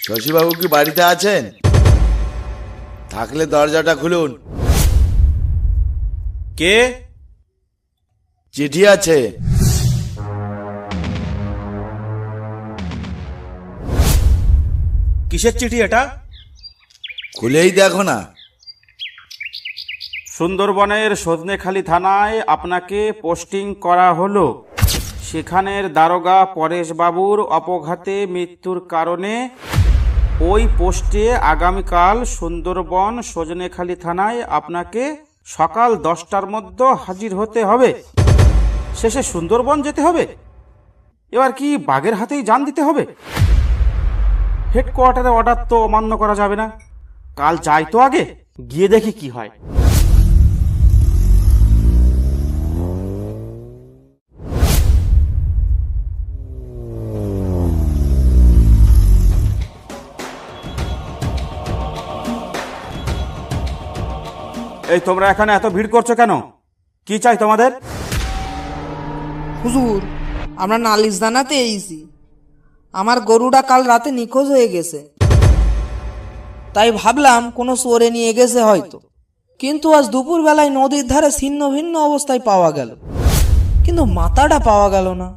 শশীবাবু কি বাড়িতে আছেন? থাকলে দরজাটা খুলুন। কে? চিঠি আছে। কিসের চিঠি এটা? খুলেই দেখো না। সুন্দরবনের সজনেখালি থানায় আপনাকে পোস্টিং করা হলো। সেখানের দারোগা পরেশবাবুর অপঘাতে মৃত্যুর কারণে ওই পোস্টে আগামীকাল সুন্দরবন সজনেখালি থানায় আপনাকে সকাল 10টার মধ্যে হাজির হতে হবে। শেষে সুন্দরবন যেতে হবে। এবার কি বাঘের হাতেই জান দিতে হবে? হেডকোয়ার্টারে অর্ডার তো অমান্য করা যাবে না। কাল যাই তো, আগে গিয়ে দেখি কি হয়। এই তোমরা এখানে এত ভিড় করছো কেন? কি চাই তোমাদের? হুজুর, আমরা নালিশ জানাতে এসেছি। আমার গরুটা কাল রাতে নিখোঁজ হয়ে গেছে, তাই ভাবলাম কোনো চোরে নিয়ে গেছে হয়তো। কিন্তু আজ দুপুর বেলায় নদীর ধারে ছিন্ন ভিন্ন অবস্থায় পাওয়া গেল, কিন্তু মাথাটা পাওয়া গেল না।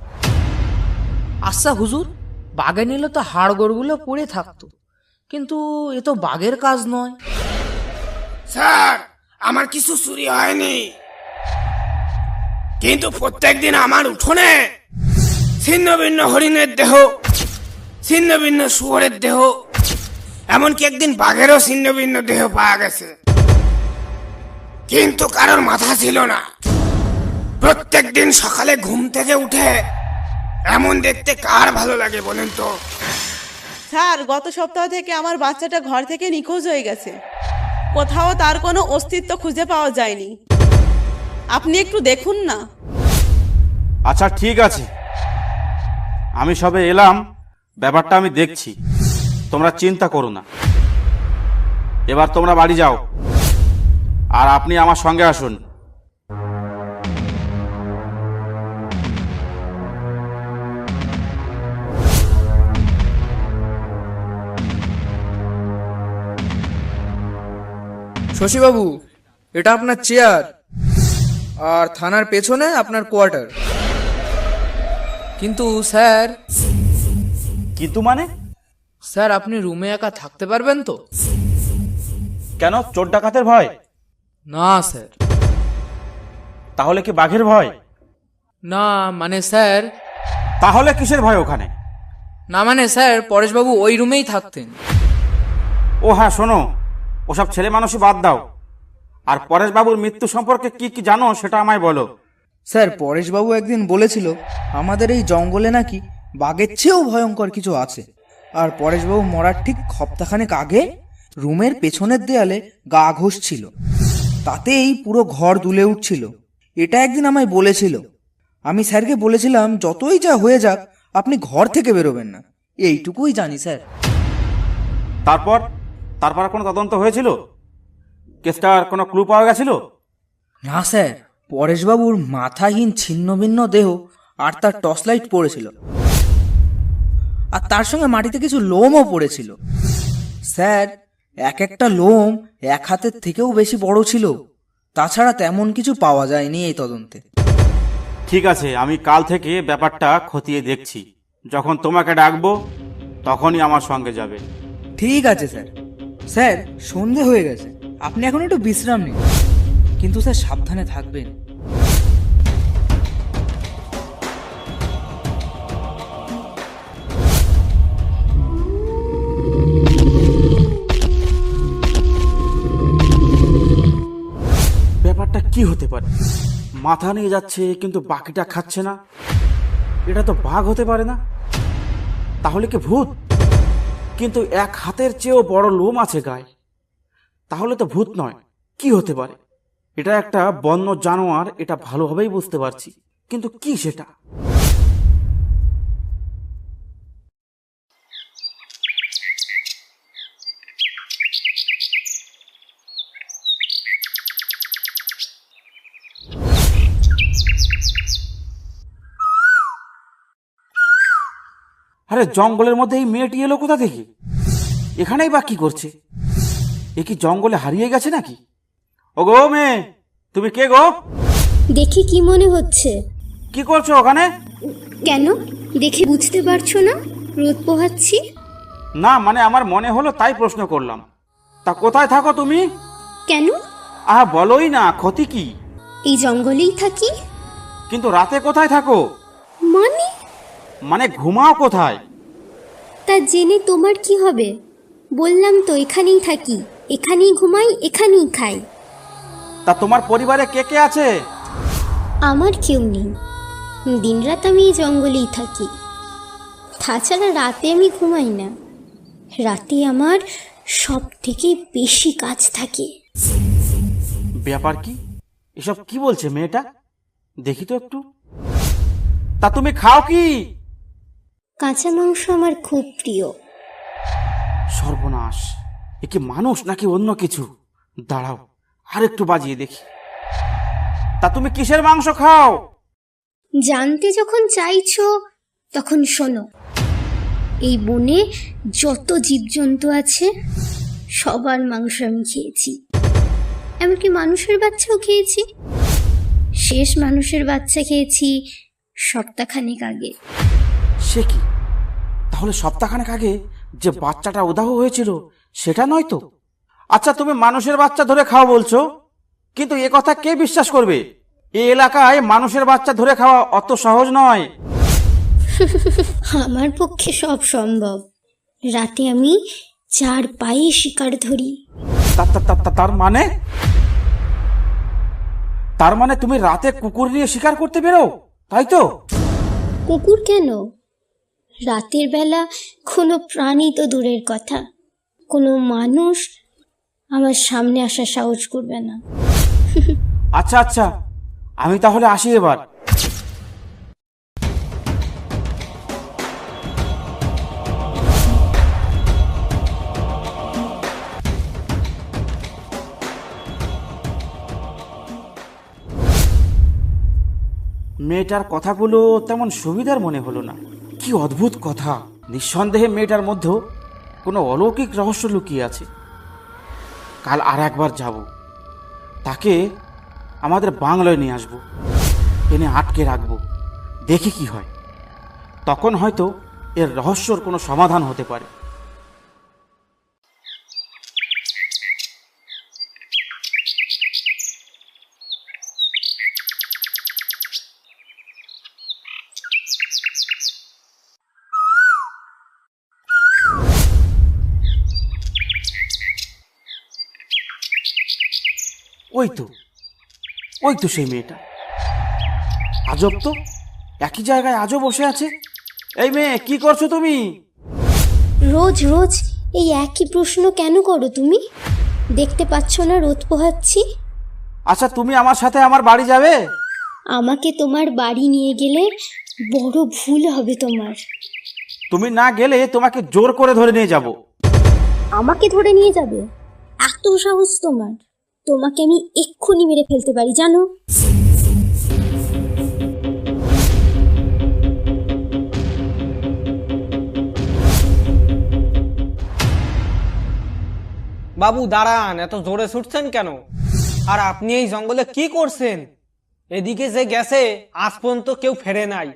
আচ্ছা হুজুর, বাঘে নিলে তো হাড় গোড়গুলো পড়ে থাকতো, কিন্তু এ তো বাঘের কাজ নয়। স্যার, আমার কিছু চুরি হয়নি, কিন্তু প্রত্যেকদিন আমার উঠোনে ছিন্ন ভিন্ন হরিণের দেহ, ছিন্ন ভিন্ন শুয়োরের দেহ, এমনকি একদিন বাঘেরও ছিন্ন ভিন্ন দেহ পাওয়া গেছে। কিন্তু কারোর মাথা ছিল না। প্রত্যেকদিন সকালে ঘুম থেকে উঠে এমন দেখতে কার ভালো লাগে বলেন তো? স্যার, গত সপ্তাহ থেকে আমার বাচ্চাটা ঘর থেকে নিখোঁজ হয়ে গেছে। কোথাও তার কোনো অস্তিত্ব খুঁজে পাওয়া যায়নি। আপনি একটু দেখুন না। আচ্ছা ঠিক আছে, আমি সবে এলাম, ব্যাপারটা আমি দেখছি। তোমরা চিন্তা করো না। এবার তোমরা বাড়ি যাও, আর আপনি আমার সঙ্গে আসুন। শশীবাবু, এটা আপনার চেয়ার, আর থানার পেছনে আপনার কোয়ার্টার। কিন্তু স্যার, কিন্তু মানে? স্যার আপনি রুমে একা থাকতে পারবেন তো? কেন, চোর ডাকাতের ভয়? না স্যার। তাহলে কি বাঘের ভয়? না মানে স্যার, তাহলে কিসের ভয় ওখানে? না মানে স্যার, পরেশবাবু ওই রুমেই থাকতেন। ও হ্যাঁ, শোনো, ওসব ছেলে মানুষই বাদ দাও। আর পরেশবাবুর মৃত্যু সম্পর্কে কি কি জানো সেটা আমায় বলো। স্যার, পরেশবাবু একদিন বলেছিল আমাদের এই জঙ্গলে নাকি বাঘের চেয়েও ভয়ঙ্কর কিছু আছে। আর পরেশবাবু মরার ঠিক সপ্তাহখানেক আগে রুমের পেছনের দেয়ালে গা ঘষছিল, তাতেই পুরো ঘর দুলে উঠছিল। এটা একদিন আমায় বলেছিল। আমি স্যারকে বলেছিলাম যতই যা হয়ে যাক আপনি ঘর থেকে বেরোবেন না। এইটুকুই জানি স্যার। তারপর তারপর কোনো তদন্ত হয়েছিল? কেসটার কোনো ক্লু পাওয়া গেছিল? না স্যার, পরেশবাবুর মাথাহীন ছিন্ন ভিন্ন দেহ আর তার টর্চ লাইট পড়েছিল, আর তার সঙ্গে মাটিতে কিছু লোমও পড়েছিল। স্যার, এক একটা লোম এক হাতের থেকেও বেশি বড় ছিল। তাছাড়া তেমন কিছু পাওয়া যায়নি এই তদন্তে। ঠিক আছে, আমি কাল থেকে ব্যাপারটা খতিয়ে দেখছি। যখন তোমাকে ডাকবো তখনই আমার সঙ্গে যাবে। ঠিক আছে স্যার। স্যার, সন্ধে হয়ে গেছে, আপনি এখন একটু বিশ্রাম নিন, কিন্তু স্যার সাবধানে থাকবেন। ব্যাপারটা কি হতে পারে? মাথা নিয়ে যাচ্ছে কিন্তু বাকিটা খাচ্ছে না। এটা তো বাঘ হতে পারে না। তাহলে কি ভূত? কিন্তু এক হাতের চেয়েও বড় লোম আছে গায়ে। তাহলে তো ভূত নয়, কি হতে পারে? এটা একটা বন্য জানোয়ার, এটা ভালোভাবেই বুঝতে পারছি, কিন্তু কি সেটা? আরে জঙ্গলের মধ্যে এই মেয়েটি এলো কোথা থেকে? এখানেই বা কি করছে? এ কি জঙ্গলে হারিয়ে গেছে নাকি? ও গো মেয়ে, তুমি কে গো? দেখে কি মনে হচ্ছে? কি করছো ওখানে? কেন, দেখে বুঝতে পারছো না রোদ পোহাচ্ছি? না মানে আমার মনে হলো তাই প্রশ্ন করলাম। তা কোথায় থাকো তুমি? কেন? আহা বলোই না, ক্ষতি কি? এই জঙ্গলেই থাকি। কিন্তু রাতে কোথায় থাকো? মানে? মানে ঘুমাও কোথায়? তা জেনে তোমার কি হবে? বললাম তো এখানেই থাকি, এখানেই ঘুমাই, এখানেই খাই। তা তোমার পরিবারে কে কে আছে? আমার কেউ নেই, দিনরাত আমি এই জঙ্গলেই থাকি। তাছাড়া রাতে আমি ঘুমাই না, রাতে আমার সব থেকে বেশি কাজ থাকে। ব্যাপার কি? এসব কি বলছে মেয়েটা? দেখি তো একটু। তা তুমি খাও কি? কাঁচা মাংস আমার খুব প্রিয়। সর্বনাশ, এ কি মানুষ নাকি অন্য কিছু? দাঁড়াও আর একটু বাজিয়ে দেখি। তা তুমি কিসের মাংস খাও? জানতে যখন চাইছো তখন শোনো, এই বনে যত জীবজন্তু আছে সবার মাংস আমি খেয়েছি, এমনকি মানুষের বাচ্চাও খেয়েছি। শেষ মানুষের বাচ্চা খেয়েছি সপ্তাহখানেক আগে। সে কি? তাহলে সপ্তাহখানেক আগে যে বাচ্চাটা উধাও হয়েছিল সেটা নয় তো? আচ্ছা তুমি মানুষের বাচ্চা ধরে খাও বলছো, কিন্তু এ কথা কে বিশ্বাস করবে? এই এলাকায় মানুষের বাচ্চা ধরে খাওয়া অত সহজ নয়। আমার পক্ষে সব সম্ভব। রাতে আমি 4 পায়ে শিকার ধরি। তার মানে তুমি রাতে কুকুর নিয়ে শিকার করতে বেরো, তাই তো? কুকুর কেন, রাতের বেলা কোনো প্রাণী তো দূরের কথা, কোনো মানুষ আমার সামনে আসার সাহস করবে না। আচ্ছা আচ্ছা, আমি তাহলে আসি এবার। মেয়েটার কথাগুলো তেমন সুবিধার মনে হলো না। কি অদ্ভুত কথা! নিঃসন্দেহে মেয়েটার মধ্যে কোনো অলৌকিক রহস্য লুকিয়ে আছে। কাল আর একবার যাব, তাকে আমাদের বাংলায় নিয়ে আসবো, এনে আটকে রাখবো, দেখি কি হয়। তখন হয়তো এর রহস্যর কোনো সমাধান হতে পারে। ওই তো সেই মেয়েটা। আজব তো, একই জায়গায় আজও বসে আছে। এই মেয়ে, কি করছো তুমি? রোজ রোজ এই একই প্রশ্ন কেন করো তুমি? দেখতে পাচ্ছ না রোদ পোহাচ্ছি? আচ্ছা তুমি আমার সাথে আমার বাড়ি যাবে? আমাকে তোমার বাড়ি নিয়ে গেলে বড় ভুল হবে তোমার। তুমি না গেলে তোমাকে জোর করে ধরে নিয়ে যাব। আমাকে ধরে নিয়ে যাবে? এত সাহস তোমার? তোমাকে আমি এক্ষুনি মেরে ফেলতে পারি জানো। বাবু দাঁড়ান, এত জোরে ছুটছেন কেন? আর আপনি এই জঙ্গলে কি করছেন? এদিকে যে গেছে আজ পর্যন্ত কেউ ফেরে নাই।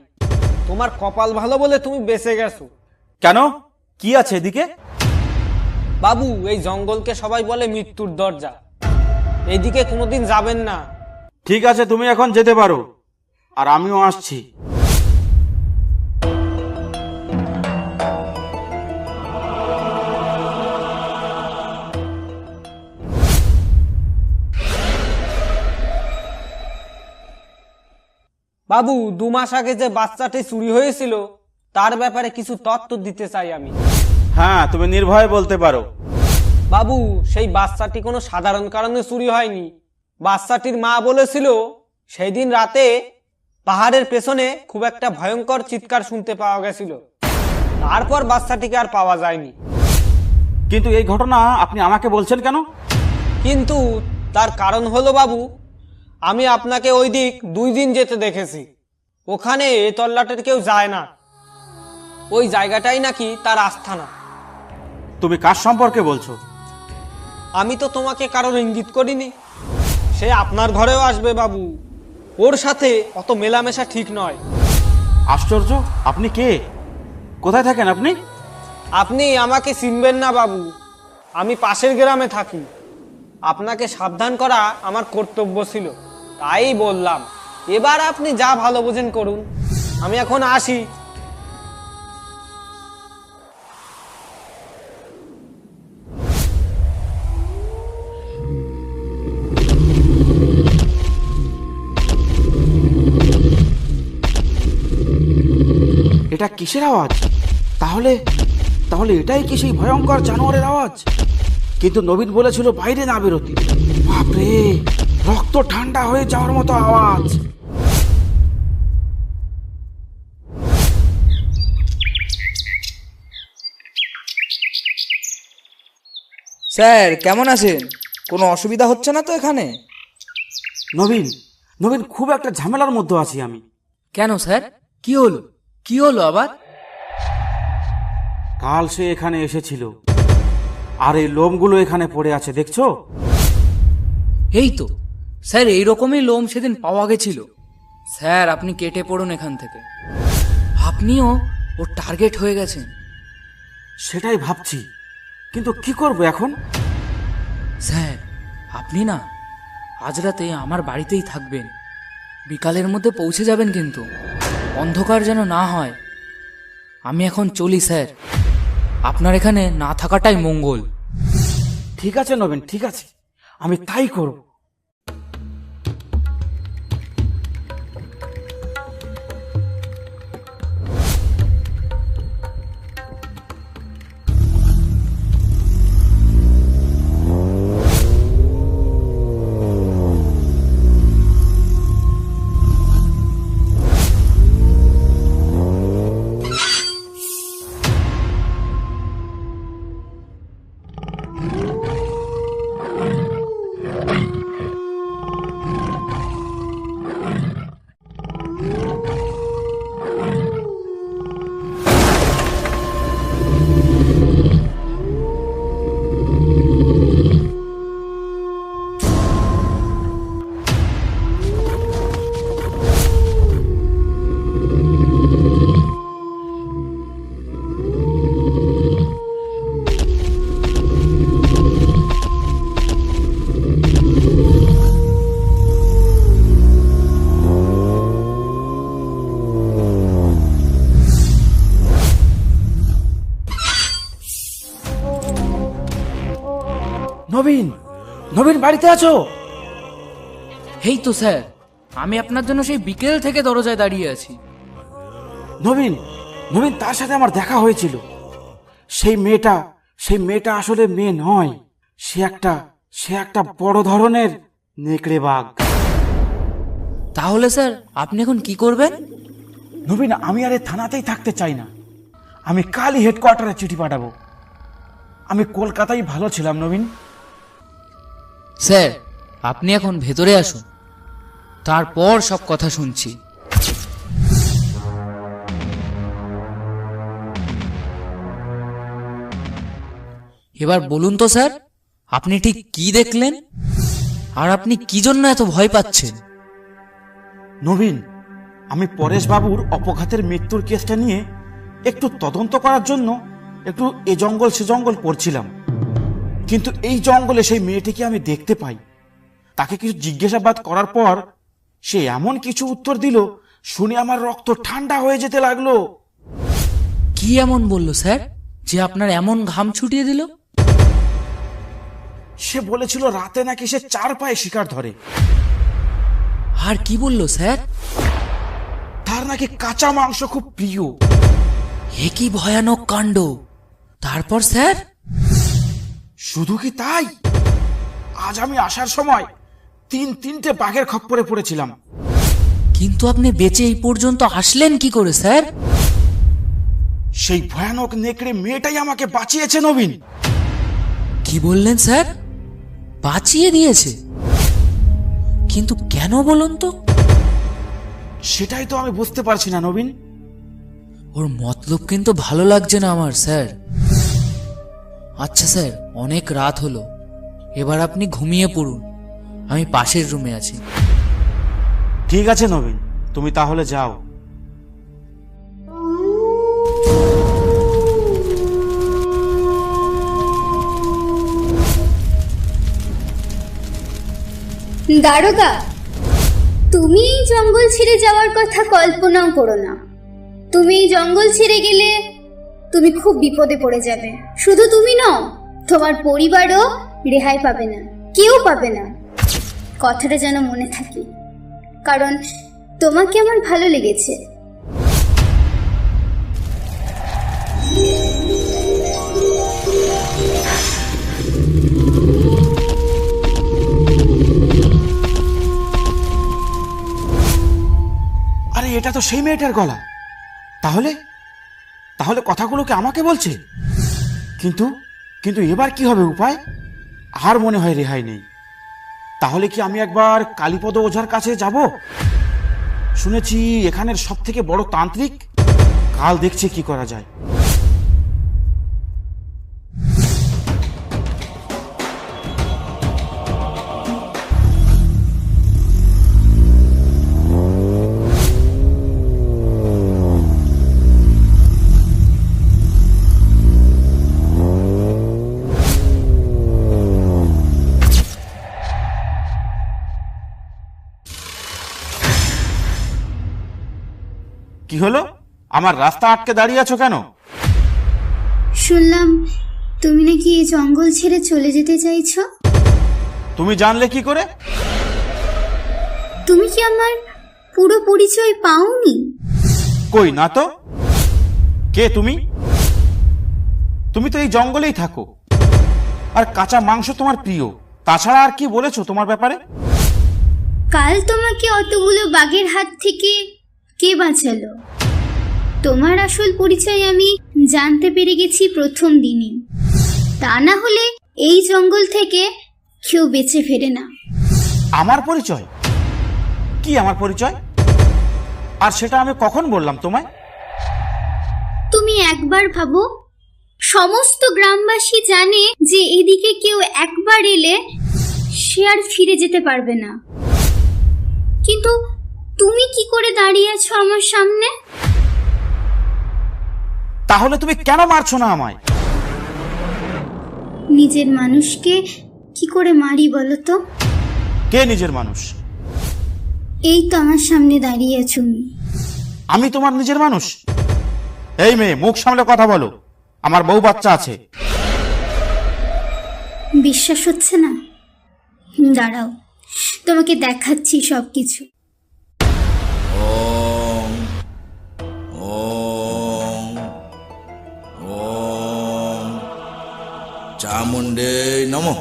তোমার কপাল ভালো বলে তুমি বেঁচে গেছো। কেন, কি আছে এদিকে? বাবু এই জঙ্গলকে সবাই বলে মৃত্যুর দরজা, এদিকে কোনোদিন যাবেন না। ঠিক আছে, তুমি এখন যেতে পারো, আর আমিও আসছি। বাবু 2 মাস আগে যে বাচ্চাটি চুরি হয়েছিল তার ব্যাপারে কিছু তথ্য দিতে চাই আমি। হ্যাঁ, তুমি নির্ভয়ে বলতে পারো। বাবু সেই বাচ্চাটি কোনো সাধারণ কারণে চুরি হয়নি। বাচ্চাটির মা বলেছিল সেই দিন রাতে পাহাড়ের পেছনে খুব একটা ভয়ঙ্কর চিৎকার শুনতে পাওয়া গেছিল, তারপর বাচ্চাটিকে আর পাওয়া যায়নি। কিন্তু এই ঘটনা আপনি আমাকে বলছেন কেন? কিন্তু তার কারণ হলো বাবু, আমি আপনাকে ওই দিক 2 দিন যেতে দেখেছি। ওখানে এ তল্লাটের কেউ যায় না। ওই জায়গাটাই নাকি তার আস্থানা। তুমি কার সম্পর্কে বলছো? আমি তো তোমাকে কারোর ইঙ্গিত করিনি। সে আপনার ঘরেও আসবে বাবু, ওর সাথে অত মেলামেশা ঠিক নয়। আশ্চর্য, আপনি কে? কোথায় থাকেন আপনি? আপনি আমাকে চিনবেন না বাবু, আমি পাশের গ্রামে থাকি। আপনাকে সাবধান করা আমার কর্তব্য ছিল, তাই বললাম। এবার আপনি যা ভালো বোঝেন করুন, আমি এখন আসি। এটা কিসের আওয়াজ? তাহলে তাহলে এটাই কি সেই ভয়ঙ্কর জানোয়ারের আওয়াজ? কিন্তু নবীন বলেছিল বাইরে না বেরোতে। বাপরে, রক্ত ঠান্ডা হয়ে যাওয়ার মতো আওয়াজ। স্যার কেমন আছেন? কোনো অসুবিধা হচ্ছে না তো এখানে? নবীন, নবীন, খুব একটা ঝামেলার মধ্যে আছি আমি। কেন স্যার, কি হলো? কি হলো আবার? কাল সে এখানে এসেছিল, আর এই লোমগুলো এখানে পড়ে আছে, দেখছো? এই তো স্যার, এইরকমই লোম সেদিন পাওয়া গেছিল। স্যার আপনি কেটে পড়ুন এখান থেকে, আপনিও ওর টার্গেট হয়ে গেছেন। সেটাই ভাবছি, কিন্তু কি করব এখন? স্যার আপনি না আজ রাতে আমার বাড়িতেই থাকবেন, বিকালের মধ্যে পৌঁছে যাবেন, কিন্তু অন্ধকার যেন না হয়। আমি এখন চলি স্যার, আপনার এখানে না থাকাটাই মঙ্গল। ঠিক আছে নবীন, ঠিক আছে, আমি তাই করব। নবীন, নবীন, বাড়িতে আছো? এই তো স্যার, আমি আপনার জন্য সেই বিকেল থেকে দরজায় দাঁড়িয়ে আছি। নবীন, নবীন, তার সাথে আমার দেখা হয়েছিল। সেই মেয়েটা আসলে মেয়ে নয়, সে একটা বড় ধরনের নেকড়ে বাঘ। তাহলে স্যার আপনি এখন কি করবেন? নবীন, আমি আর এই থানাতেই থাকতে চাই না। আমি কালই হেডকোয়ার্টারে চিঠি পাঠাবো। আমি কলকাতায় ভালো ছিলাম নবীন। স্যার আপনি এখন ভেতরে আসুন, তারপর সব কথা শুনছি। এবার বলুন তো স্যার, আপনি ঠিক কি দেখলেন, আর আপনি কি জন্য এত ভয় পাচ্ছেন? নবীন, আমি পরেশ বাবুর অপঘাতের মৃত্যুর কেসটা নিয়ে একটু তদন্ত করার জন্য একটু এ জঙ্গল সে জঙ্গল করছিলাম। কিন্তু এই জঙ্গলে সেই মেয়েটিকে আমি দেখতে পাই। তাকে কিছু জিজ্ঞাসাবাদ করার পর সে এমন কিছু উত্তর দিল, শুনে আমার রক্ত ঠান্ডা হয়ে যেতে লাগলো। কি এমন বললো স্যার যে আপনার এমন ঘাম ছুটিয়ে দিল? সে বলেছিল রাতে নাকি সে 4 পায়ে শিকার ধরে। আর কি বললো স্যার? তার নাকি কাঁচা মাংস খুব প্রিয়। এ কি ভয়ানক কাণ্ড! তারপর স্যার? শুধু কি তাই, আজ আমি আসার সময় 3টে বাঘের খপ্পরে পড়েছিলাম। কিন্তু আপনি বেঁচে এই পর্যন্ত আসলেন কি করে স্যার? সেই ভয়ানক নেকড়ে মেয়েটাই আমাকে বাঁচিয়েছে নবীন। কি বললেন স্যার? বাঁচিয়ে দিয়েছে? কিন্তু কেন বলুন তো? সেটাই তো আমি বুঝতে পারছি না নবীন। ওর মতলব কিন্তু ভালো লাগছে না আমার স্যার। আচ্ছা স্যার, অনেক রাত হলো, এবার আপনি ঘুমিয়ে পড়ুন, আমি পাশের রুমে আছি। ঠিক আছে নবীন, তুমি তাহলে যাও। দারোগা, তুমি এই জঙ্গল ছেড়ে যাওয়ার কথা কল্পনাও করো না। তুমি এই জঙ্গল ছেড়ে গেলে তুমি খুব বিপদে পড়ে যাবে। শুধু তুমি নও, তোমার পরিবারও রেহাই পাবে না, কেউ পাবে না। কথাটা যেন মনে থাকে, কারণ তোমাকে আমার ভালো লেগেছে। আরে এটা তো সেই মেয়েটার গলা। তাহলে তাহলে কথাগুলোকে আমাকে বলছে। কিন্তু কিন্তু এবার কি হবে উপায়? আর মনে হয় রেহাই নেই। তাহলে কি আমি একবার কালীপদ ওঝার কাছে যাব? শুনেছি এখানের সব থেকে বড় তান্ত্রিক। কাল দেখছে কি করা যায়। কি হলো? আমার রাস্তা আটকে দাঁড়িয়ে আছো কেন? শুনলাম তুমি নাকি এই জঙ্গল ছেড়ে চলে যেতে চাইছো। তুমি জানলে কি করে? তুমি কি আমার পুরো পরিচয় পাওনি? কই না তো। কে তুমি? তুমি তো এই জঙ্গলেই থাকো, আর কাঁচা মাংস তোমার প্রিয়। তাছাড়া আর কি বলেছো তোমার ব্যাপারে? কাল তোমাকে অতগুলো বাঘের হাত থেকে কে বাঁচালো? তোমার আসল পরিচয় আমি জানতে পেরে গেছি প্রথম দিনই। তা না হলে এই জঙ্গল থেকে কেউ বেঁচে ফেরে না। আমার পরিচয়? কি আমার পরিচয়? আর সেটা আমি কখন বললাম তোমায়? তুমি একবার ভাবো, সমস্ত গ্রামবাসী জানে যে এদিকে কেউ একবার এলে সে আর ফিরে যেতে পারবে না। কিন্তু তুমি কি করে দাঁড়িয়ে আছো আমার সামনে? তাহলে তুমি কেন মারছো না আমায়? নিজের মানুষকে কি করে মারি বলো তো? কে নিজের মানুষ? এই তো আমার সামনে দাঁড়িয়ে আছো। আমি তোমার নিজের মানুষ? এই মেয়ে, মুখ সামলে কথা বলো, আমার বউ বাচ্চা আছে। বিশ্বাস হচ্ছে না? দাঁড়াও, তোমাকে দেখাচ্ছি সবকিছু। ওম ওম ওম চামুণ্ডে নমঃ।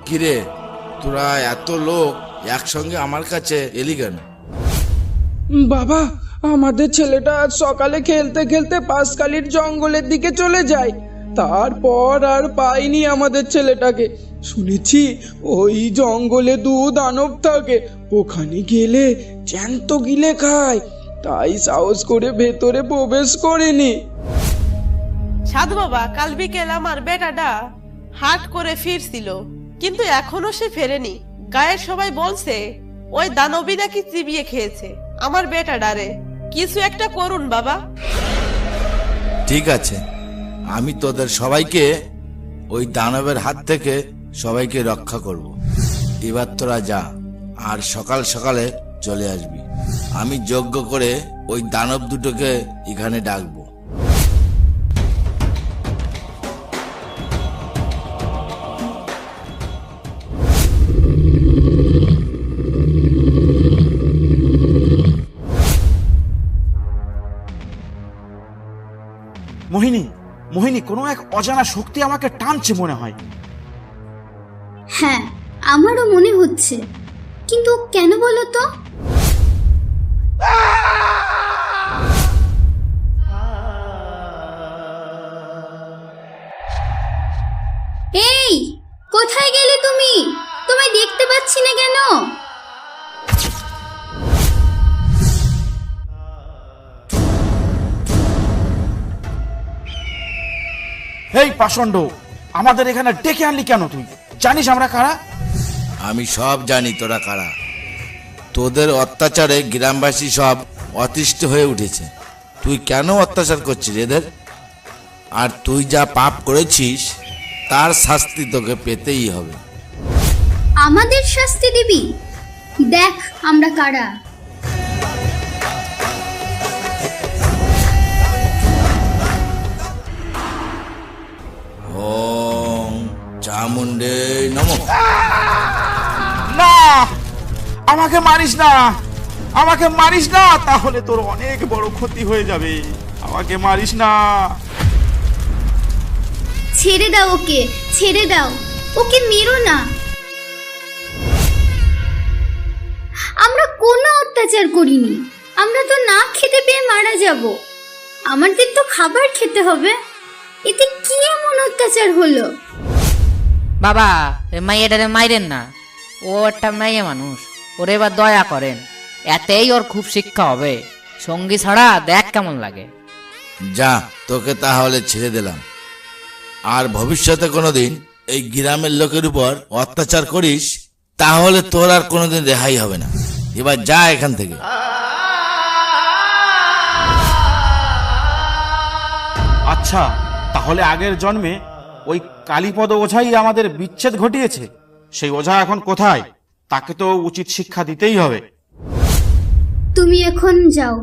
কিরে, তোরা এত লোক একসঙ্গে আমার কাছে এলি কেন? বাবা, আমাদের ছেলেটা আজ সকালে খেলতে খেলতে পাঁচকালির জঙ্গলের দিকে চলে যায়। তারপর আর পাইনি আমাদের ছেলেটাকে। শুনেছি ওই জঙ্গলে দানব থাকে, ওখানে গেলে জ্যান্ত গিলে খায়। তাই সাহস করে ভেতরে প্রবেশ করেনি। সাধু বাবা, কাল বিকেল আমার বেটাটা হাট করে ফিরছিল, কিন্তু এখনো সে ফেরেনি। গায়ের সবাই বলছে ওই দানবী নাকি চিবিয়ে খেয়েছে আমার বেটাডারে। কিছু একটা করুন বাবা। ঠিক আছে, আমি তোদের সবাইকে ওই দানবের হাত থেকে সবাইকে রক্ষা করব। এবার তোরা যা, আর সকাল সকালে চলে আসবি। আমি যজ্ঞ করে ওই দানব দুটোকে এখানে ডাকবো। মোহিনী, মোহিনী, কোনো এক অজানা শক্তি আমাকে টানছে মনে হয়। হ্যাঁ, আমারও মনে হচ্ছে, কিন্তু কেন বলো তো? এই, কোথায় গেলে তুমি? তোমায় দেখতে পাচ্ছি না কেন? এই পাষণ্ড, আমাদের এখানে ডেকে আনলি কেন তুই? জানিস আমরা কারা? আমি সব জানি তোরা কারা। তোদের অত্যাচারে গ্রামবাসী সব অতিষ্ঠ হয়ে উঠেছে। তুই কেন অত্যাচার করছিস এদের? আর তুই যা পাপ করেছিস তার শাস্তি তোকে পেতেই হবে। আমাদের শাস্তি দিবি? দেখ আমরা কারা। ওম চামুণ্ডে নমঃ। না, আমাকে মারিস না, আমাকে মারিস না, তাহলে তোর অনেক বড় ক্ষতি হয়ে যাবে। আমাকে মারিস না। ছেড়ে দাও ওকে, ছেড়ে দাও ওকে, মেরো না। আমরা কোনো অত্যাচার করিনি। আমরা তো না খেতে পেয়ে মারা যাব। আমাদের তো খাবার খেতে হবে। এতে কি এমন অত্যাচার হলো? বাবা, মাইয়াটারে মাইরেন না, ও একটা মেয়ে মানুষ, ওরে এবার দয়া করেন, এতেই ওর খুব শিক্ষা হবে। সঙ্গী ছাড়া দেখ কেমন লাগে। যা, তোকে তাহলে ছেড়ে দিলাম। আর ভবিষ্যতে কোনোদিন এই গ্রামের লোকের উপর অত্যাচার করিস তাহলে তোর আর কোনোদিন রেহাই হবে না। এবার যা এখান থেকে। আচ্ছা, তাহলে আগের জন্মে ওই কালীপদ ওঝাই আমাদের বিচ্ছেদ ঘটিয়েছে। সেই ওঝা এখন কোথায়? তাকে তো উচিত শিক্ষা দিতেই হবে। তুমি এখন যাও।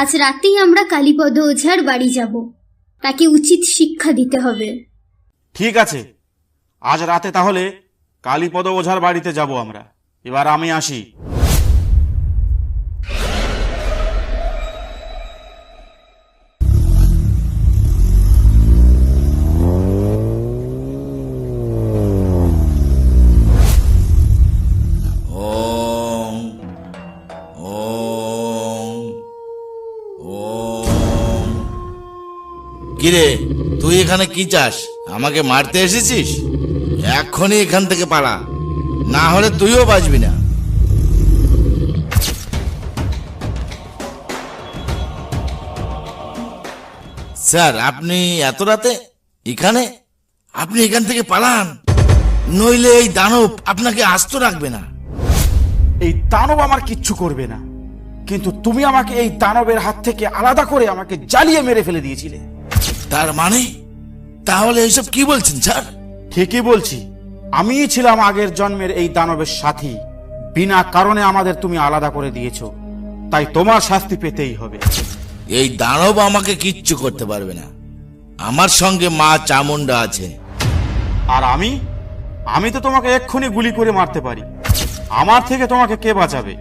আজ রাতেই আমরা কালীপদ ওঝার বাড়ি যাব। তাকে উচিত শিক্ষা দিতে হবে। ঠিক আছে, আজ রাতে তাহলে কালীপদ ওঝার বাড়িতে যাব আমরা। এবার আমি আসি। ওম ওম ওম। কিরে, তুই এখানে কি চাস? আমাকে মারতে এসেছিস? এখনই এখান থেকে পালা, না হলে তুইও বাঁচবি না। স্যার, আপনি এত রাতে এখানে? আপনি এখান থেকে পালান, নইলে এই দানব আপনাকে আস্ত রাখবে না। এই দানব আমার কিচ্ছু করবে না, কিন্তু তুমি আমাকে এই দানবের হাত থেকে আলাদা করে আমাকে জ্বালিয়ে মেরে ফেলে দিয়েছিলে। তার মানে? তাহলে এইসব কি বলছেন স্যার? ঠিকই বলছি, আমিই ছিলাম আগের জন্মের এই দানবের সাথী। বিনা কারণে আমাদের তুমি আলাদা করে দিয়েছো, তাই তোমার শাস্তি পেতেই হবে। এই দানব আমাকে কিচ্ছু করতে পারবে না। আমার সঙ্গে মা চামুন্ডা আছে। আর আমি তো তোমাকে এক্ষুনি গুলি করে মারতে পারি। আমার থেকে তোমাকে কে বাঁচাবে?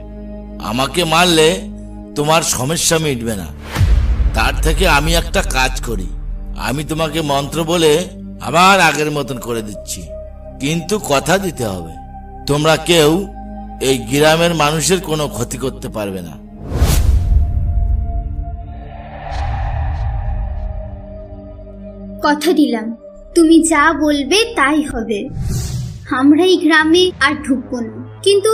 আমাকে মারলে তোমার সমস্যা মিটবে না। তার থেকে আমি একটা কাজ করি, আমি তোমাকে মন্ত্র বলে আবার আগের মতন করে দিচ্ছি। কিন্তু কথা দিতে হবে, তোমরা কেউ এই গ্রামের মানুষের কোনো ক্ষতি করতে পারবে না। কথা দিলাম, তুমি যা বলবে তাই হবে। আমরা এই গ্রামে আর ঢুকবো না, কিন্তু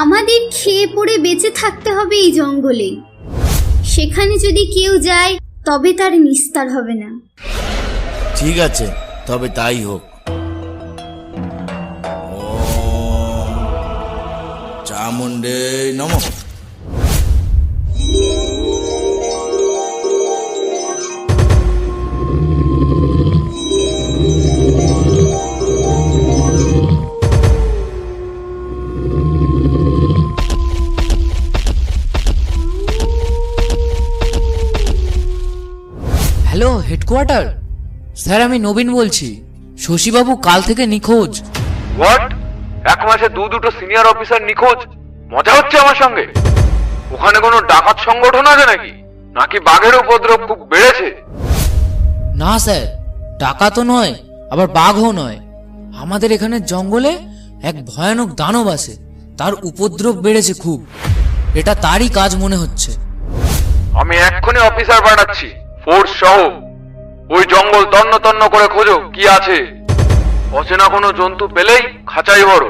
আমাদের খেয়ে পড়ে বেঁচে থাকতে হবে এই জঙ্গলে। সেখানে যদি কেউ যায় তবে তার নিস্তার হবে না। ঠিক আছে, তবে তাই হোক। ওম চামুণ্ডে নমঃ। হ্যালো হেডকোয়ার্টার, স্যার আমি নবীন বলছি। শশীবাবু কাল থেকে নিখোঁজ। হোয়াট? এক মাসে দুটো সিনিয়র অফিসার নিখোঁজ? মজা হচ্ছে আমার সঙ্গে? ওখানে কোনো ডাকাত সংগঠন আছে নাকি? নাকি বাঘের উপদ্রব খুব বেড়েছে? না স্যার, টাকা তো নয়, আবার বাঘও নয়। আমাদের এখানে জঙ্গলে এক ভয়ানক দানব আছে, তার উপদ্রব বেড়েছে খুব। এটা তারই কাজ মনে হচ্ছে। আমি এক্ষুনি অফিসার পাঠাচ্ছি, ফোর্স সহ। ওই জঙ্গল তন্ন তন্ন করে খোঁজো কি আছে। অচেনা কোনো জন্তু পেলেই খাঁচাই ভরো।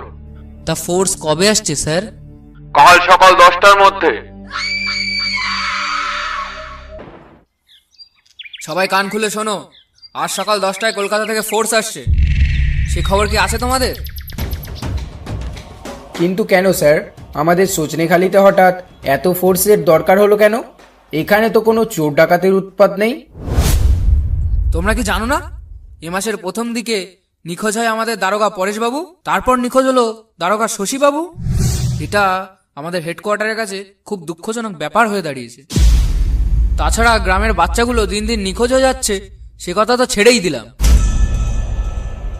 তা ফোর্স কবে আসছে স্যার? কাল সকাল 10টার মধ্যে। সবাই কান খুলে শোনো, আজ সকাল 10টায় কলকাতা থেকে ফোর্স আসছে, সে খবর কি আছে তোমাদের? কিন্তু কেন স্যার, আমাদের সজনেখালিতে হঠাৎ এত ফোর্সের দরকার হলো কেন? এখানে তো কোনো চোর ডাকাতের উৎপাত নেই। তোমরা কি জানো না, এ মাসের প্রথম দিকে নিখোঁজ হয় আমাদের দারোগা পরেশবাবু, তারপর নিখোঁজ হলো দারোগা শশীবাবু। এটা আমাদের হেডকোয়ার্টারের কাছে খুব দুঃখজনক ব্যাপার হয়ে দাঁড়িয়েছে। তাছাড়া গ্রামের বাচ্চাগুলো দিন দিন নিখোঁজ হয়ে যাচ্ছে, সে কথা তো ছেড়েই দিলাম।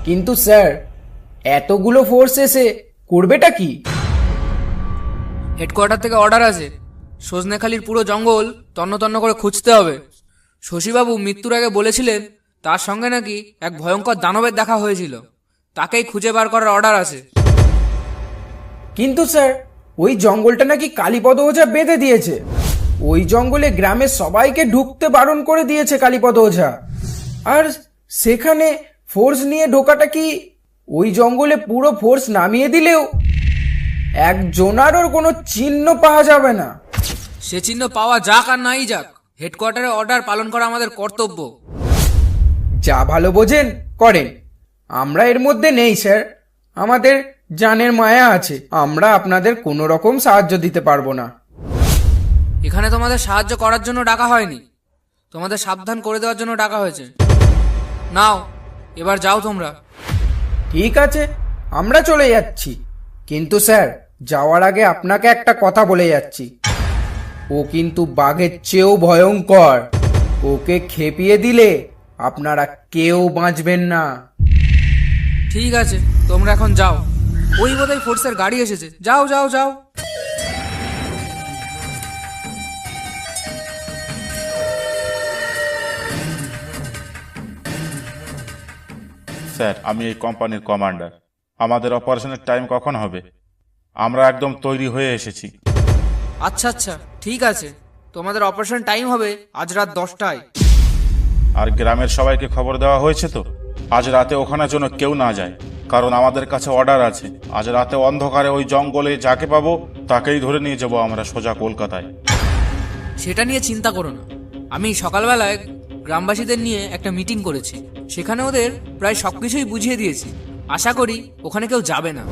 কিন্তু স্যার, এতগুলো ফোর্স এসে করবেটা কি? হেডকোয়ার্টার থেকে অর্ডার আছে, সজনেখালির পুরো জঙ্গল তন্ন তন্ন করে খুঁজতে হবে। শশীবাবু মৃত্যুর আগে বলেছিলেন তার সঙ্গে নাকি এক ভয়ঙ্কর দানবের দেখা হয়েছিল, তাকেই খুঁজে বার করার অর্ডার আছে। কিন্তু স্যার, ওই জঙ্গলটা নাকি কালীপদ ওঝা বেঁধে দিয়েছে। ওই জঙ্গলে গ্রামের সবাইকে ঢুকতে বারণ করে দিয়েছে কালীপদ ওঝা। আর সেখানে ফোর্স নিয়ে ঢোকাটা কি, ওই জঙ্গলে পুরো ফোর্স নামিয়ে দিলেও একজনারও কোনো চিহ্ন পাওয়া যাবে না। সে চিহ্ন পাওয়া যাক আর নাই যাক, হেডকোয়ার্টারের অর্ডার পালন করা আমাদের কর্তব্য। যা ভালো বোঝেন করেন, আমরা এর মধ্যে নেই স্যার। আমাদের জানের মায়া আছে, আমরা আপনাদের কোনো রকম সাহায্য দিতে পারবো না। এখানে তোমাদের সাহায্য করার জন্য ডাকা হয়নি, তোমাদের সাবধান করে দেওয়ার জন্য ডাকা হয়েছে। নাও, এবার যাও তোমরা। ঠিক আছে, আমরা চলে যাচ্ছি। কিন্তু স্যার, যাওয়ার আগে আপনাকে একটা কথা বলে যাচ্ছি। ও কিন্তু বাঘের চেয়েও ভয়ঙ্কর। ওকে খেপিয়ে দিলে আপনারা কেউ বাঁচবেন না। ঠিক আছে, তোমরা এখন যাও। ওই বোধহয় ফোর্সের গাড়ি এসেছে, যাও যাও যাও। স্যার, আমি এই কোম্পানির কমান্ডার। আমাদের অপারেশনের টাইম কখন হবে? আমরা একদম তৈরি হয়ে এসেছি। আচ্ছা আচ্ছা, ঠিক আছে, তোমাদের অপারেশন টাইম হবে আজ রাত 10টায়। আর গ্রামের সবাইকে খবর দেওয়া হয়েছে তো আজ রাতে ওখানে যেন কেউ না যায়, কারণ আমাদের কাছে অর্ডার আছে। আজ রাতে অন্ধকারে ওই জঙ্গলে যাকে পাবো তাকেই ধরে নিয়ে যাবো আমরা সোজা কলকাতায়। সেটা নিয়ে চিন্তা করো না, আমি সকালবেলায় গ্রামবাসীদের নিয়ে একটা মিটিং করেছি, সেখানে ওদের প্রায় সবকিছুই বুঝিয়ে দিয়েছি। আশা করি ওখানে কেউ যাবে না।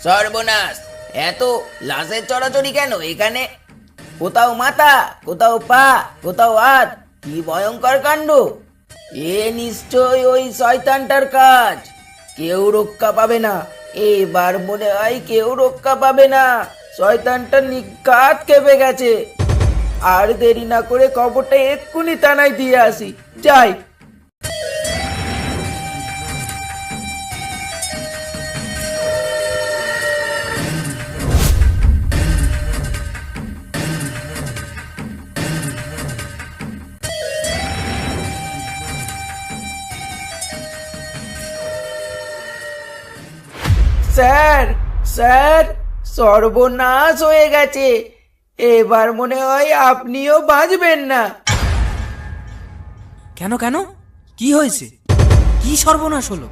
সর্বনাশ, এত লাশের চড়াচড়ি কেন এখানে? কোথাও মাথা, কোথাও পা, কোথাও হাত। কি ভয়ঙ্কর কাণ্ড! এ নিশ্চয় ওই শয়তানটার কাজ। কেউ রক্ষা পাবে না, এবার মনে হয় কেউ রক্ষা পাবে না। শয়তানটা নিঘাত খেপে গেছে। আর দেরি না করে খবরটা এক্ষুনি থানায় দিয়ে আসি, যাই। স্যার, স্যার, সর্বনাশ হয়ে গেছে। এবার মনে হয় আপনিও বাঁচবেন না। কেন কেন, কি হয়েছে? কি সর্বনাশ হলো?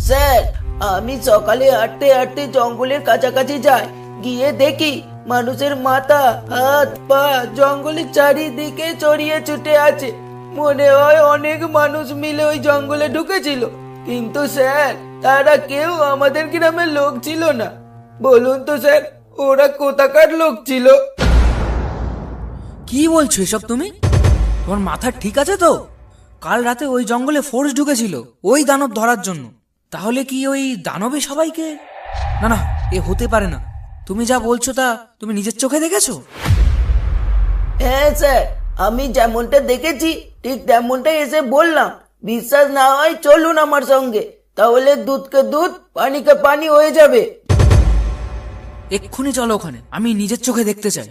স্যার, আমি সকালে হাঁটতে হাঁটতে জঙ্গলের কাছাকাছি যাই, গিয়ে দেখি মানুষের মাথা, হাত, পা জঙ্গলের চারিদিকে ছড়িয়ে ছুটে আছে। মনে হয় অনেক মানুষ মিলে ওই জঙ্গলে ঢুকেছিল। কিন্তু স্যার, তারা কেউ আমাদের গ্রামের লোক ছিল না। বলুন তো স্যার, ওরা কোথাকার লোক ছিল? কি বলছো এসব তুমি? তোমার মাথা ঠিক আছে তো? কাল রাতে ওই জঙ্গলে ফোর্স ঢুকেছিল ওই দানব ধরার জন্য। তাহলে কি ওই দানবে সবাইকে? না না, এ হতে পারে না। তুমি যা বলছো তা তুমি নিজের চোখে দেখেছো? হ্যাঁ স্যার, আমি যেমনটা দেখেছি ঠিক তেমনটাই এসে বললাম। বিশ্বাস না হয় চলুন আমার সঙ্গে, তাহলে দুধকে দুধ পানিকে পানি হয়ে যাবে। এক্ষুনি চলো ওখানে, আমি নিজের চোখে দেখতে চাই।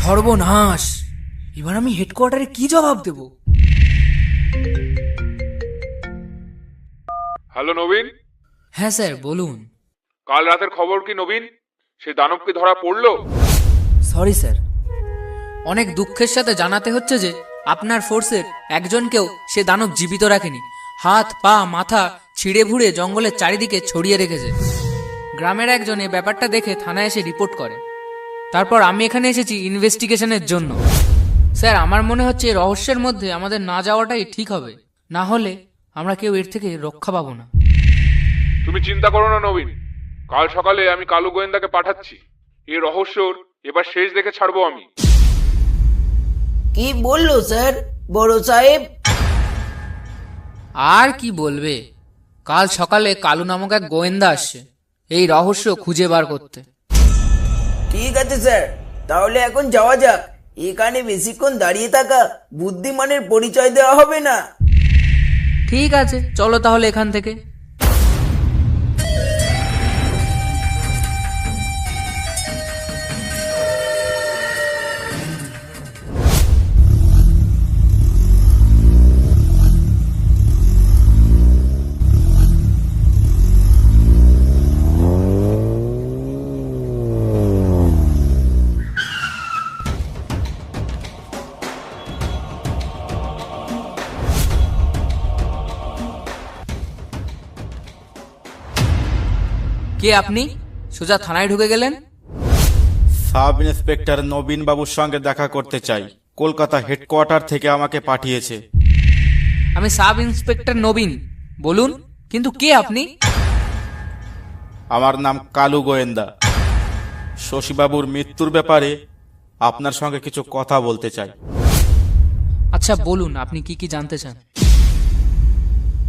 সর্বনাশ! এবার আমি হেডকোয়ার্টারে কি জবাব দেব? হ্যালো নবীন। হ্যাঁ স্যার, বলুন। কাল রাতের খবর কি নবীন? সে দানব কি ধরা পড়লো? সরি স্যার, অনেক দুঃখের সাথে জানাতে হচ্ছে যে আপনার ফোর্সের একজনকেও সে দানব জীবিত রাখেনি। হাত পা মাথা ছিঁড়ে ভুড়ে জঙ্গলের চারিদিকে ছড়িয়ে রেখেছে। গ্রামের একজন এই ব্যাপারটা দেখে থানায় এসে রিপোর্ট করে। তারপর আমি এখানে এসেছি ইনভেস্টিগেশনের জন্য। স্যার, আমার মনে হচ্ছে এই রহস্যের মধ্যে আমাদের না যাওয়াটাই ঠিক হবে, না হলে আমরা কেউ এর থেকে রক্ষা পাবো না। তুমি চিন্তা করো না নবীন, কাল সকালে আমি কালু গোয়েন্দাকে পাঠাচ্ছি। এই রহস্যর এবার শেষ দেখে ছাড়বো আমি। কি বললো স্যার বড় সাহেব? আর কি বলবে, কাল সকালে কালু নামক এক গোয়েন্দা আসছে এই রহস্য খুঁজে বার করতে। ঠিক আছে স্যার, তাহলে এখন যাওয়া যাক। এখানে বেশিক্ষণ দাঁড়িয়ে থাকা বুদ্ধিমানের পরিচয় দেওয়া হবে না। ঠিক আছে, চলো তাহলে এখান থেকে। কে আপনি? সোজা থানায় ঢুকে গেলেন। সাব ইন্সপেক্টর নবীন বাবুর সঙ্গে দেখা করতে চাই। কলকাতা হেডকোয়ার্টার থেকে আমাকে পাঠিয়েছে। আমি সাব ইন্সপেক্টর নবীন, বলুন, কিন্তু কে আপনি? আমার নাম কালু গোয়েন্দা। শশীবাবুর মৃত্যুর ব্যাপারে আপনার সঙ্গে কিছু কথা বলতে চাই। আচ্ছা বলুন, আপনি কি কি জানতে চান?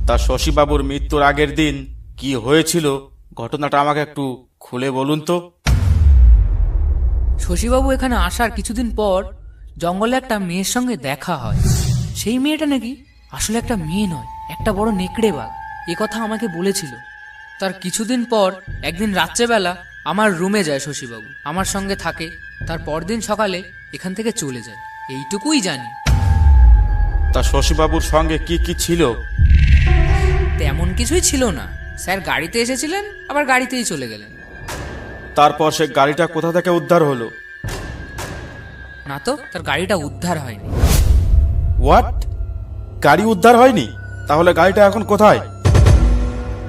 তা শশীবাবুর মৃত্যুর আগের দিন কি হয়েছিল ঘটনাটা আমাকে একটু খুলে বলুন তো। শশীবাবু এখানে আসার কিছুদিন পর জঙ্গলে একটা মেয়ের সঙ্গে দেখা হয়। সেই মেয়েটা নাকি আসলে একটা মেয়ে নয়, একটা বড় নেকড়ে বাঘ, এ কথা আমাকে বলেছিল। তার কিছুদিন পর একদিন রাত্রেবেলা আমার রুমে যায় শশীবাবু, আমার সঙ্গে থাকে। তার পরদিন সকালে এখান থেকে চলে যায়, এইটুকুই জানি। তা শশীবাবুর সঙ্গে কি কি ছিল? তেমন কিছুই ছিল না স্যার, গাড়িতে এসেছিলেন আবার গাড়িতেই চলে গেলেন। তারপর সে গাড়িটা কোথা থেকে উদ্ধার হলো? না তো, তার গাড়িটা উদ্ধার হয়নি। হোয়াট? গাড়ি উদ্ধার হয়নি? তাহলে গাড়িটা এখন কোথায়?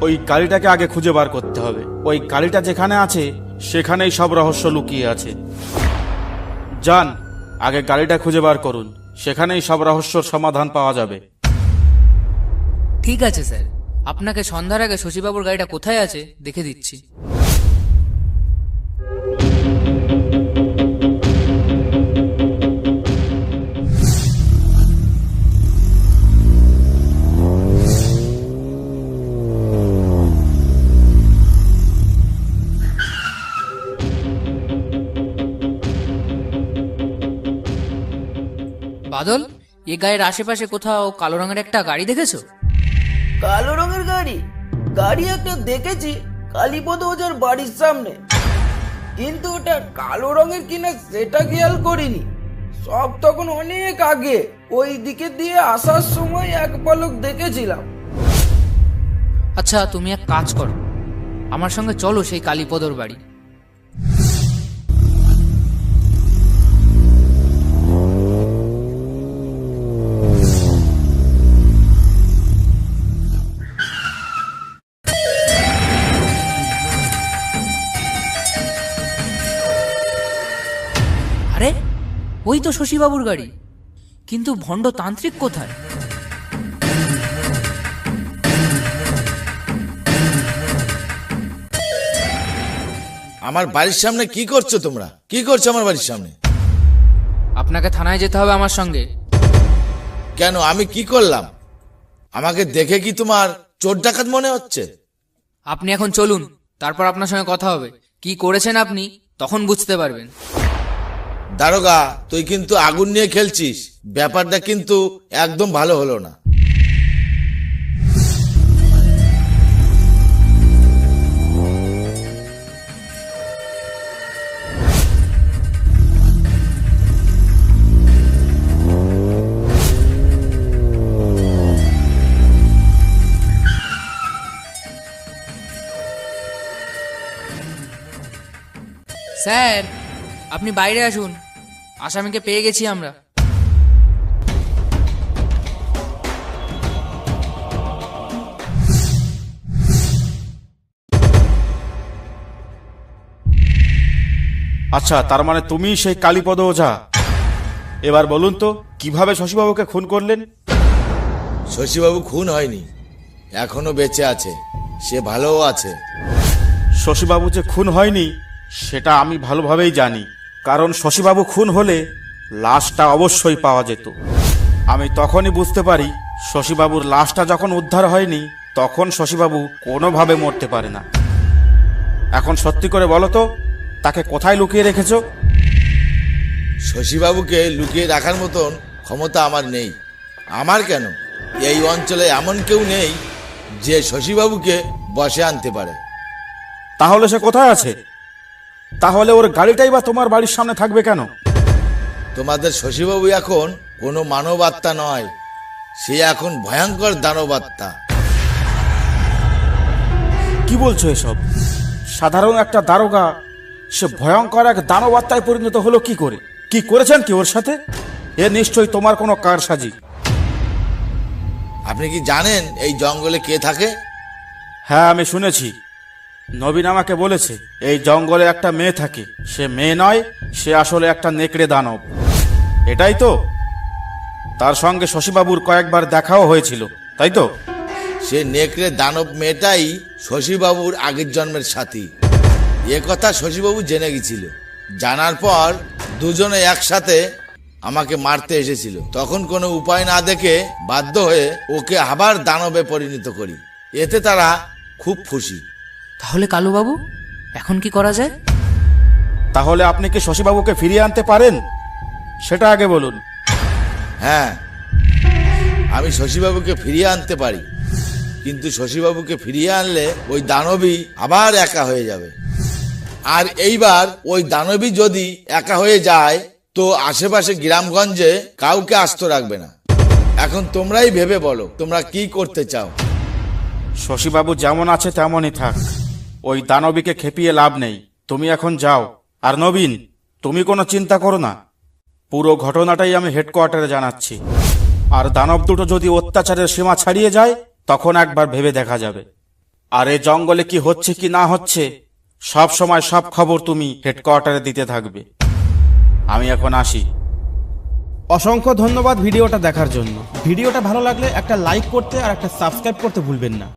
ওই গাড়িটাকে আগে খুঁজে বার করতে হবে। ওই গাড়িটা যেখানে আছে সেখানেই সব রহস্য লুকিয়ে আছে। যান, আগে গাড়িটা খুঁজে বার করুন, সেখানেই সব রহস্যর সমাধান পাওয়া যাবে। ঠিক আছে স্যার, আপনাকে সন্ধ্যার আগে শশীবাবুর গাড়িটা কোথায় আছে দেখে দিচ্ছি। বাদল, এ গায়ের আশেপাশে কোথাও কালো রঙের একটা গাড়ি দেখেছো? কালো রঙের গাড়ি? গাড়ি একটা দেখেছি কালীপদ ওজার বাড়ির সামনে, কিন্তু ওটা কালো রঙের কিনা সেটা খেয়াল করিনি। সব তখন অনেক আগে ওই দিকে দিয়ে আসার সময় এক পলক দেখেছিলাম। আচ্ছা, তুমি এক কাজ করো, আমার সঙ্গে চলো সেই কালীপদর বাড়ি। ওই তো শশীবাবুর গাড়ি, কিন্তু ভণ্ড তান্ত্রিক কোথায়? আমার বাড়ির সামনে কি করছো তোমরা? কি করছো আমার বাড়ির সামনে? আপনাকে থানায় যেতে হবে আমার সঙ্গে। কেন, আমি কি করলাম? আমাকে দেখে কি তোমার চোর ডাকাত মনে হচ্ছে? আপনি এখন চলুন, তারপর আপনার সঙ্গে কথা হবে। কি করেছেন আপনি তখন বুঝতে পারবেন। দারোগা, তুই কিন্তু আগুন নিয়ে খেলছিস। ব্যাপারটা কিন্তু একদম ভালো হলো না। স্যার, আপনি বাইরে আসুন, আসামিকে পেয়ে গেছি আমরা। আচ্ছা, তার মানে তুমি সেই কালীপদ ওঝা। এবার বলুন তো, কিভাবে শশীবাবুকে খুন করলেন? শশীবাবু খুন হয়নি, এখনো বেঁচে আছে, সে ভালোও আছে। শশীবাবু যে খুন হয়নি সেটা আমি ভালোভাবেই জানি, কারণ শশীবাবু খুন হলে লাশটা অবশ্যই পাওয়া যেত। আমি তখনই বুঝতে পারি শশীবাবুর লাশটা যখন উদ্ধার হয়নি তখন শশীবাবু কোনোভাবে মরতে পারে না। এখন সত্যি করে বলো তো, তাকে কোথায় লুকিয়ে রেখেছো? শশীবাবুকে লুকিয়ে রাখার মতন ক্ষমতা আমার নেই। আমার কেন, এই অঞ্চলে এমন কেউ নেই যে শশীবাবুকে বসে আনতে পারে। তাহলে সে কোথায় আছে? তাহলে ওর গাড়িটাই বা তোমার বাড়ির সামনে থাকবে কেন? তোমাদের শশীবাবু এখন কোনো মানব আত্মা নয়, সে এখন ভয়ঙ্কর দানব আত্মা। কি বলছো এসব? সাধারণ একটা দারোগা, সে ভয়ঙ্কর এক দানব আত্মায় পরিণত হলো কি করে? কি করেছেন কি ওর সাথে? এ নিশ্চয়ই তোমার কোনো কারসাজি। আপনি কি জানেন এই জঙ্গলে কে থাকে? হ্যাঁ, আমি শুনেছি। নবীন আমাকে বলেছে এই জঙ্গলে একটা মেয়ে থাকে। সে মেয়ে নয়, সে আসলে একটা নেকড়ে দানব। এটাই তো? তার সঙ্গে শশীবাবুর কয়েকবার দেখাও হয়েছিল, তাই তো? সে নেকড়ে দানব মেয়েটাই শশীবাবুর আগের জন্মের সাথী। এ কথা শশীবাবু জেনে গেছিল। জানার পর দুজনে একসাথে আমাকে মারতে এসেছিল। তখন কোনো উপায় না দেখে বাধ্য হয়ে ওকে আবার দানবে পরিণত করি। এতে তারা খুব খুশি। তাহলে কালুবাবু, এখন কি করা যায়? তাহলে আপনি কি শশীবাবুকে ফিরিয়ে আনতে পারেন সেটা আগে বলুন। হ্যাঁ, আমি শশীবাবুকে ফিরিয়ে আনতে পারি, কিন্তু শশীবাবুকে ফিরিয়ে আনলে ওই দানবী আবার একা হয়ে যাবে। আর এইবার ওই দানবী যদি একা হয়ে যায় তো আশেপাশে গ্রামগঞ্জে কাউকে আস্ত রাখবে না। এখন তোমরাই ভেবে বলো, তোমরা কি করতে চাও? শশীবাবু যেমন আছে তেমনই থাক, ওই দানবীকে খেপিয়ে লাভ নেই। তুমি এখন যাও। আর নবীন, তুমি কোনো চিন্তা করো না, পুরো ঘটনাটাই আমি হেডকোয়ার্টারে জানাচ্ছি। আর দানব দুটো যদি অত্যাচারের সীমা ছাড়িয়ে যায় তখন একবার ভেবে দেখা যাবে। আর এই জঙ্গলে কি হচ্ছে কি না হচ্ছে সব সময় সব খবর তুমি হেডকোয়ার্টারে দিতে থাকবে। আমি এখন আসি। অসংখ্য ধন্যবাদ ভিডিওটা দেখার জন্য। ভিডিওটা ভালো লাগলে একটা লাইক করতে আর একটা সাবস্ক্রাইব করতে ভুলবেন না।